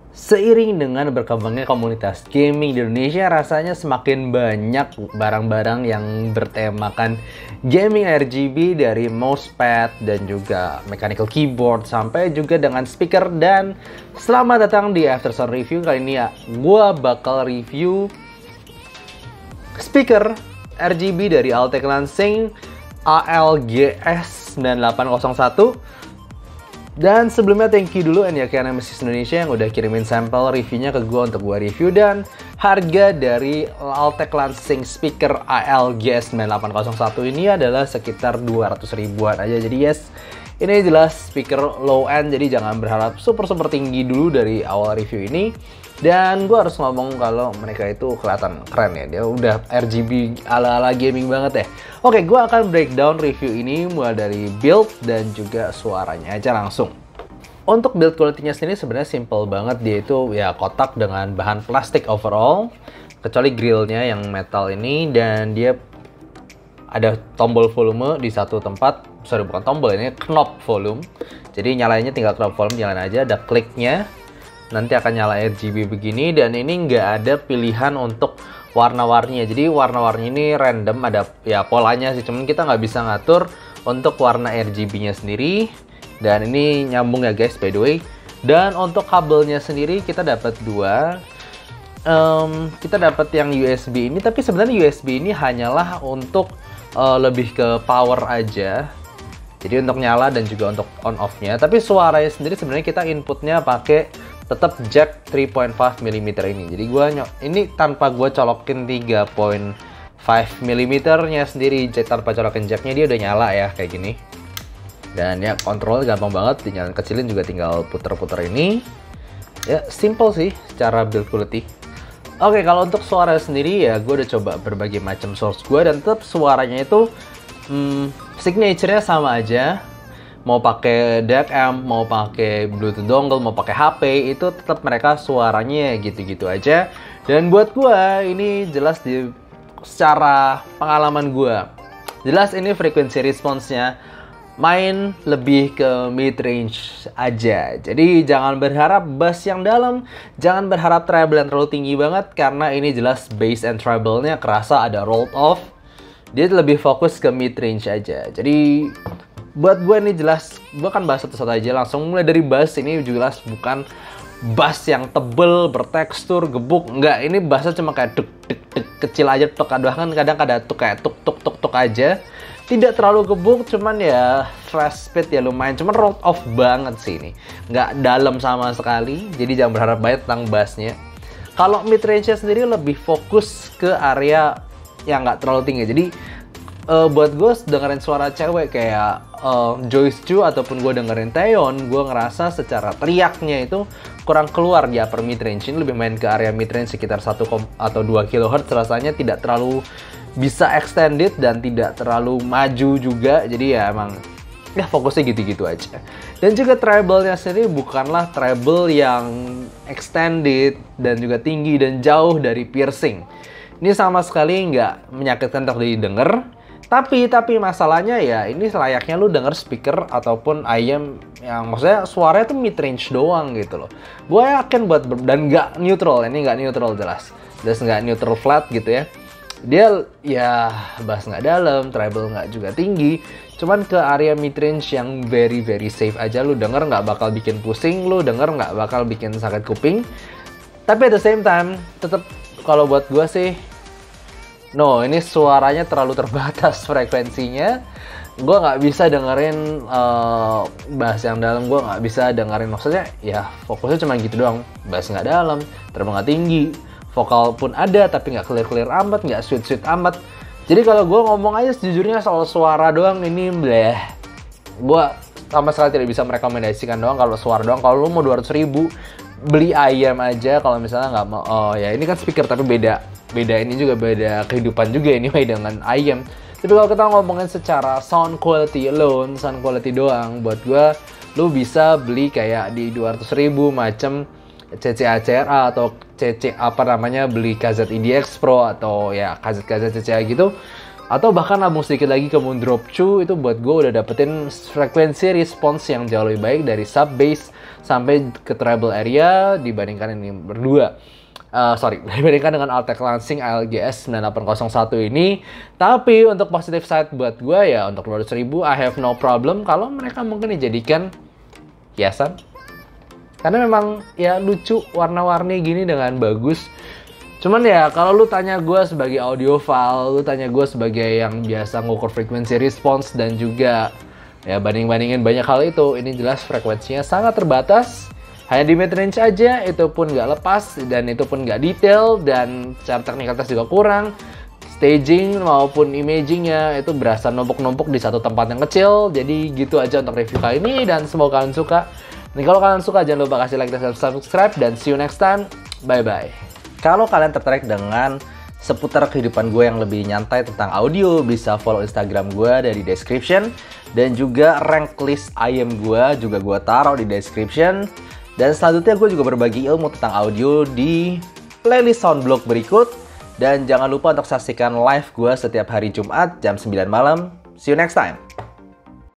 Seiring dengan berkembangnya komunitas gaming di Indonesia, rasanya semakin banyak barang-barang yang bertemakan gaming RGB, dari mousepad dan juga mechanical keyboard sampai juga dengan speaker. Dan selamat datang di Aftersound Review. Kali ini ya, gua bakal review speaker RGB dari Altec Lansing ALGS 9801. Dan sebelumnya thank you dulu NYK Nemesis Indonesia yang udah kirimin sampel reviewnya ke gue untuk gue review. Dan harga dari Altec Lansing speaker ALGS 9801 ini adalah sekitar 200 ribuan aja. Jadi yes, ini jelas speaker low end, jadi jangan berharap super tinggi dulu dari awal review ini. Dan gue harus ngomong kalau mereka itu kelihatan keren ya, dia udah RGB ala-ala gaming banget ya. Oke, gue akan breakdown review ini mulai dari build dan juga suaranya aja langsung. Untuk build quality-nya sendiri sebenarnya simple banget, dia itu ya kotak dengan bahan plastik overall, kecuali grillnya yang metal ini. Dan dia ada tombol volume di satu tempat, sorry bukan tombol, ini knob volume. Jadi nyalainnya tinggal knob volume, nyalain aja, ada kliknya. Nanti akan nyala RGB begini, dan ini nggak ada pilihan untuk warna-warninya. Jadi warna-warni ini random, ada ya polanya sih, cuman kita nggak bisa ngatur untuk warna RGB-nya sendiri. Dan ini nyambung ya guys, by the way. Dan untuk kabelnya sendiri kita dapat dua. Kita dapat yang USB ini, tapi sebenarnya USB ini hanyalah untuk lebih ke power aja. Jadi untuk nyala dan juga untuk on off-nya. Tapi suaranya sendiri sebenarnya kita inputnya pakai tetap jack 3.5 mm ini. Jadi ini tanpa gue colokin 3.5 mm nya sendiri, tanpa colokin jacknya dia udah nyala ya kayak gini. Dan ya kontrol gampang banget, tinggal kecilin juga tinggal puter-puter ini. Ya simple sih secara build quality. Oke, kalau untuk suara sendiri ya gue udah coba berbagai macam source gue, dan tetap suaranya itu signature-nya sama aja. Mau pakai DAC amp, mau pakai Bluetooth dongle, mau pakai HP, itu tetap mereka suaranya gitu-gitu aja. Dan buat gua ini jelas secara pengalaman gua, jelas ini frekuensi response-nya main lebih ke mid range aja. Jadi jangan berharap bass yang dalam, jangan berharap treble yang terlalu tinggi banget, karena ini jelas bass and treble-nya kerasa ada rolled off. Dia lebih fokus ke mid range aja. Jadi buat gue ini jelas, gue kan bahas satu-satu aja langsung. Mulai dari bass, ini jelas bukan bass yang tebel, bertekstur, gebuk. Enggak, ini bassnya cuma kayak tuk kecil aja, tuk. Bahkan kadang ada tuk kayak tuk aja. Tidak terlalu gebuk, cuman ya fast speed ya lumayan. Cuman rolled off banget sih ini. Nggak dalam sama sekali, jadi jangan berharap banyak tentang bassnya. Kalau mid range-nya sendiri lebih fokus ke area yang nggak terlalu tinggi. Jadi buat gue dengerin suara cewek kayak Joyce Ju ataupun gue dengerin Taeyeon, gue ngerasa secara teriaknya itu kurang keluar di upper mid range. Ini lebih main ke area mid range sekitar 1 atau 2 kHz. Rasanya tidak terlalu bisa extended dan tidak terlalu maju juga. Jadi ya emang ya fokusnya gitu-gitu aja. Dan juga treble-nya sendiri bukanlah treble yang extended dan juga tinggi dan jauh dari piercing. Ini sama sekali nggak menyakitkan untuk didengar. Tapi masalahnya ya ini layaknya lu denger speaker ataupun IM yang maksudnya suaranya tuh mid range doang gitu loh. Gue yakin dan nggak neutral, ini nggak neutral jelas nggak neutral flat gitu ya. Dia ya bass nggak dalam, treble nggak juga tinggi, cuman ke area mid range yang very safe aja. Lu denger nggak bakal bikin pusing, lu denger nggak bakal bikin sakit kuping. Tapi at the same time tetap kalau buat gue sih, no, ini suaranya terlalu terbatas frekuensinya. Gue nggak bisa dengerin bass yang dalam, gue nggak bisa dengerin, maksudnya ya fokusnya cuma gitu doang. Bass nggak dalam, treble nggak tinggi, vokal pun ada tapi nggak clear amat, nggak sweet amat. Jadi kalau gue ngomong aja sejujurnya soal suara doang ini bleh. Gue sama sekali tidak bisa merekomendasikan doang kalau suara doang. Kalau lu mau 200 ribu beli IM aja kalau misalnya nggak mau. Oh ya ini kan speaker tapi beda ini juga beda kehidupan juga anyway dengan IM. Tapi kalau kita ngomongin secara sound quality alone, sound quality doang, buat gue lu bisa beli kayak di 200 ribu macam CC ACRA atau CC apa namanya, beli KZ EDX Pro atau ya KZ CCA gitu. Atau bahkan nabung sedikit lagi ke Moondrop 2, itu buat gue udah dapetin frekuensi response yang jauh lebih baik dari sub bass sampai ke treble area dibandingkan ini berdua. Dibandingkan dengan Altec Lansing ALGS 9801 ini. Tapi untuk positive side buat gue ya, untuk 200.000 I have no problem kalau mereka mungkin dijadikan hiasan. Karena memang ya lucu, warna-warni gini dengan bagus. Cuman ya kalau lu tanya gue sebagai audiophile, lu tanya gue sebagai yang biasa ngukur frekuensi response dan juga ya banding-bandingin banyak hal itu, ini jelas frekuensinya sangat terbatas. Hanya di mid-range aja, itu pun nggak lepas dan itu pun nggak detail dan secara teknikalitas juga kurang. Staging maupun imagingnya itu berasa numpuk-numpuk di satu tempat yang kecil. Jadi gitu aja untuk review kali ini dan semoga kalian suka. Dan kalau kalian suka jangan lupa kasih like dan subscribe dan see you next time. Bye-bye. Kalau kalian tertarik dengan seputar kehidupan gue yang lebih nyantai tentang audio, bisa follow Instagram gue dari description. Dan juga rank list IM gue juga gue taruh di description. Dan selanjutnya gue juga berbagi ilmu tentang audio di playlist Soundblog berikut. Dan jangan lupa untuk saksikan live gue setiap hari Jumat jam 9 malam. See you next time.